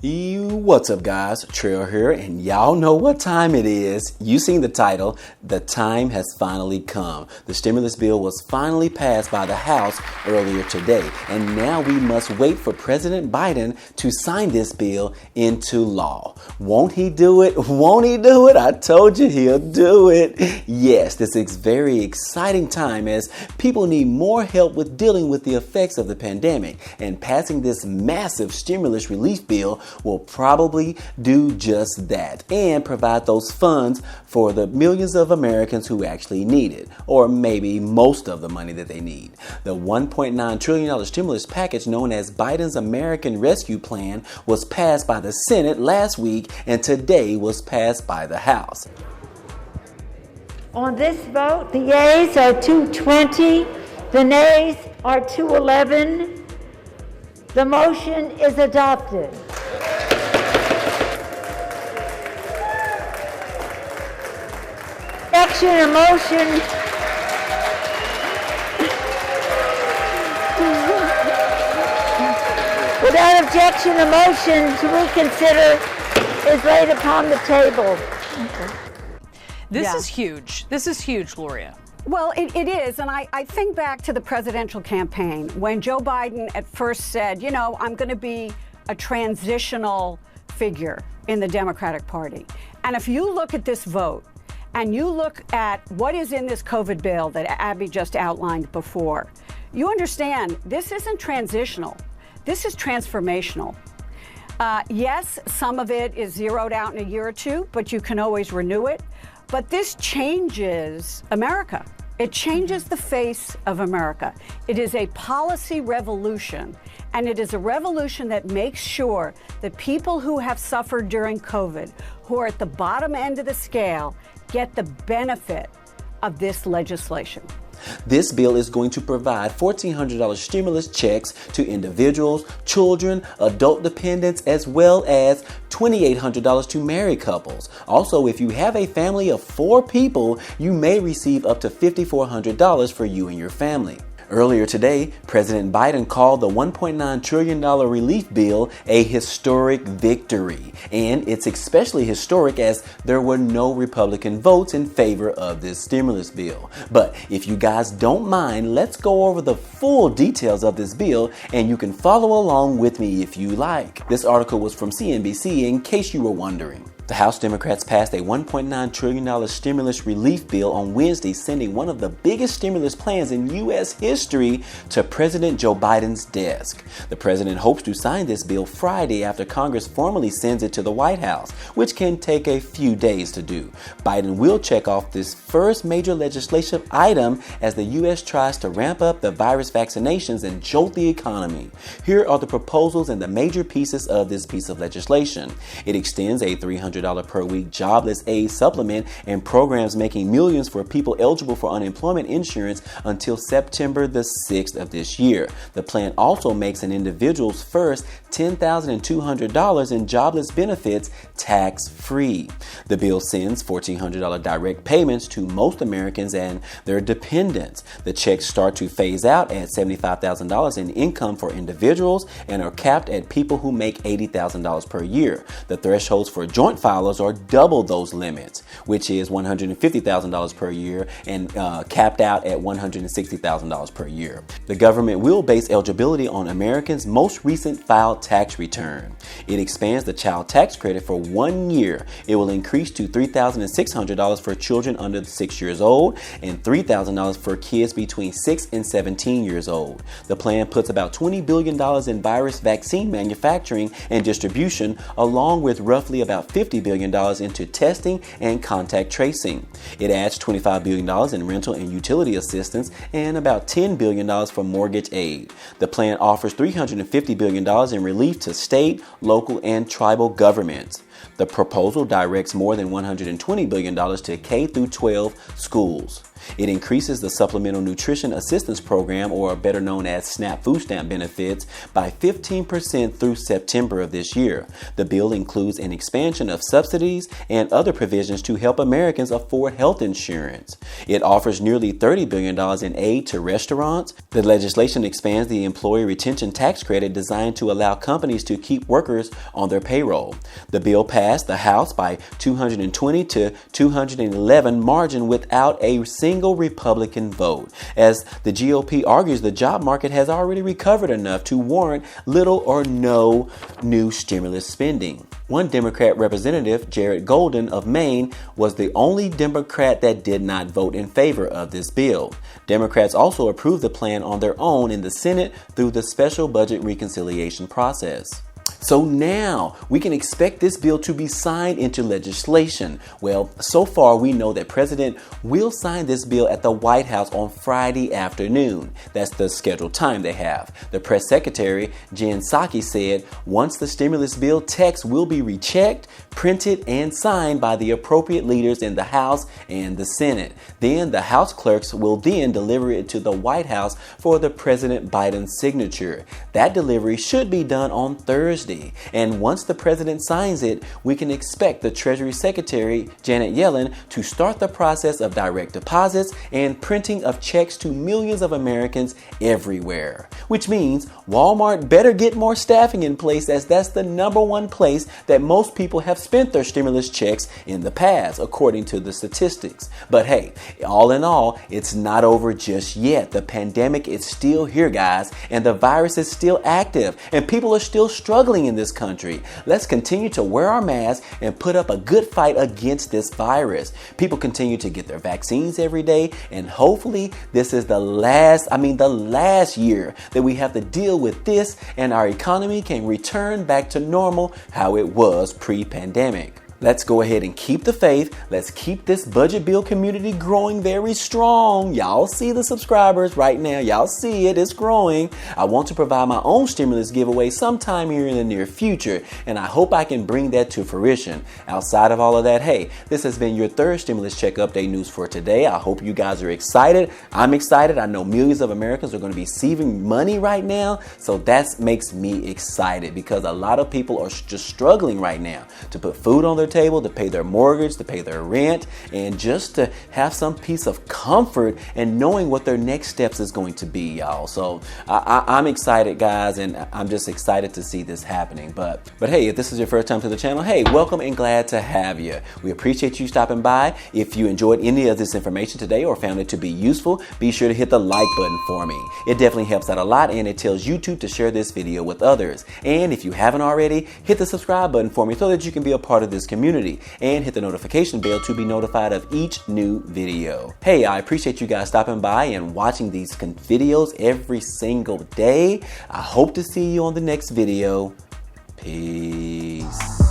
What's up, guys? Trail here, and y'all know what time it is. You seen the title. The time has finally come. The stimulus bill was finally passed by the House earlier today, and now we must wait for President Biden to sign this bill into law. Won't he do it? Won't he do it? I told you he'll do it. Yes, this is a very exciting time as people need more help with dealing with the effects of the pandemic, and passing this massive stimulus relief bill will probably do just that and provide those funds for the millions of Americans who actually need it, or maybe most of the money that they need. The $1.9 trillion stimulus package known as Biden's American Rescue Plan was passed by the Senate last week and today was passed by the House. On this vote, the yeas are 220, the nays are 211. The motion is adopted. A motion without objection, a motion to reconsider is laid upon the table. This is huge. This is huge, Gloria. Well, it is, and I think back to the presidential campaign when Joe Biden at first said, you know, I'm going to be a transitional figure in the Democratic Party. And if you look at this vote, and you look at what is in this COVID bill that Abby just outlined before, you understand this isn't transitional. This is transformational. Yes, some of it is zeroed out in a year or two, but you can always renew it. But this changes America. It changes the face of America. It is a policy revolution, and it is a revolution that makes sure that people who have suffered during COVID, who are at the bottom end of the scale, get the benefit of this legislation. This bill is going to provide $1,400 stimulus checks to individuals, children, adult dependents, as well as $2,800 to married couples. Also, if you have a family of 4 people, you may receive up to $5,400 for you and your family. Earlier today, President Biden called the $1.9 trillion relief bill a historic victory. And it's especially historic as there were no Republican votes in favor of this stimulus bill. But if you guys don't mind, let's go over the full details of this bill, and you can follow along with me if you like. This article was from CNBC in case you were wondering. The House Democrats passed a $1.9 trillion stimulus relief bill on Wednesday, sending one of the biggest stimulus plans in U.S. history to President Joe Biden's desk. The president hopes to sign this bill Friday after Congress formally sends it to the White House, which can take a few days to do. Biden will check off this first major legislative item as the U.S. tries to ramp up the virus vaccinations and jolt the economy. Here are the proposals and the major pieces of this piece of legislation. It extends a $300 per week jobless aid supplement and programs making millions for people eligible for unemployment insurance until September the 6th of this year. The plan also makes an individual's first $10,200 in jobless benefits tax-free. The bill sends $1,400 direct payments to most Americans and their dependents. The checks start to phase out at $75,000 in income for individuals and are capped at people who make $80,000 per year. The thresholds for joint filers are double those limits, which is $150,000 per year and capped out at $160,000 per year. The government will base eligibility on Americans' most recent filed tax return. It expands the child tax credit for 1 year. It will increase to $3,600 for children under 6 years old and $3,000 for kids between 6 and 17 years old. The plan puts about $20 billion in virus vaccine manufacturing and distribution, along with roughly about $50 billion into testing and contact tracing. It adds $25 billion in rental and utility assistance and about $10 billion for mortgage aid. The plan offers $350 billion in relief to state, local, and tribal governments. The proposal directs more than $120 billion to K through 12 schools. It increases the Supplemental Nutrition Assistance Program, or better known as SNAP food stamp benefits, by 15% through September of this year. The bill includes an expansion of subsidies and other provisions to help Americans afford health insurance. It offers nearly $30 billion in aid to restaurants. The legislation expands the Employee Retention Tax Credit designed to allow companies to keep workers on their payroll. The bill passed the House by 220 to 211 margin without a single Republican vote. As the GOP argues, the job market has already recovered enough to warrant little or no new stimulus spending. One Democrat representative, Jared Golden of Maine, was the only Democrat that did not vote in favor of this bill. Democrats also approved the plan on their own in the Senate through the special budget reconciliation process. So now we can expect this bill to be signed into legislation. Well, so far we know that President will sign this bill at the White House on Friday afternoon. That's the scheduled time they have. The press secretary, Jen Psaki, said once the stimulus bill text will be rechecked, printed, and signed by the appropriate leaders in the House and the Senate. Then the House clerks will then deliver it to the White House for the President Biden's signature. That delivery should be done on Thursday. And once the president signs it, we can expect the Treasury Secretary, Janet Yellen, to start the process of direct deposits and printing of checks to millions of Americans everywhere. Which means Walmart better get more staffing in place, as that's the number one place that most people have spent their stimulus checks in the past, according to the statistics. But hey, all in all, it's not over just yet. The pandemic is still here, guys, and the virus is still active, and people are still struggling in this country. Let's continue to wear our masks and put up a good fight against this virus. People continue to get their vaccines every day, and hopefully this is the last year that we have to deal with this, and our economy can return back to normal how it was pre-pandemic. Let's go ahead and keep the faith. Let's keep this budget bill community growing very strong. Y'all see the subscribers right now. Y'all see it. It's growing. I want to provide my own stimulus giveaway sometime here in the near future, and I hope I can bring that to fruition. Outside of all of that, hey, this has been your third stimulus check update news for today. I hope you guys are excited. I'm excited. I know millions of Americans are going to be receiving money right now, so that makes me excited, because a lot of people are just struggling right now to put food on their table, to pay their mortgage, to pay their rent, and just to have some piece of comfort and knowing what their next steps is going to be, y'all. So I'm excited, guys, and I'm just excited to see this happening. But hey, if this is your first time to the channel, hey, welcome and glad to have you. We appreciate you stopping by. If you enjoyed any of this information today or found it to be useful, be sure to hit the like button for me. It definitely helps out a lot, and it tells YouTube to share this video with others. And if you haven't already, hit the subscribe button for me so that you can be a part of this community, and hit the notification bell to be notified of each new video. Hey, I appreciate you guys stopping by and watching these videos every single day. I hope to see you on the next video. Peace.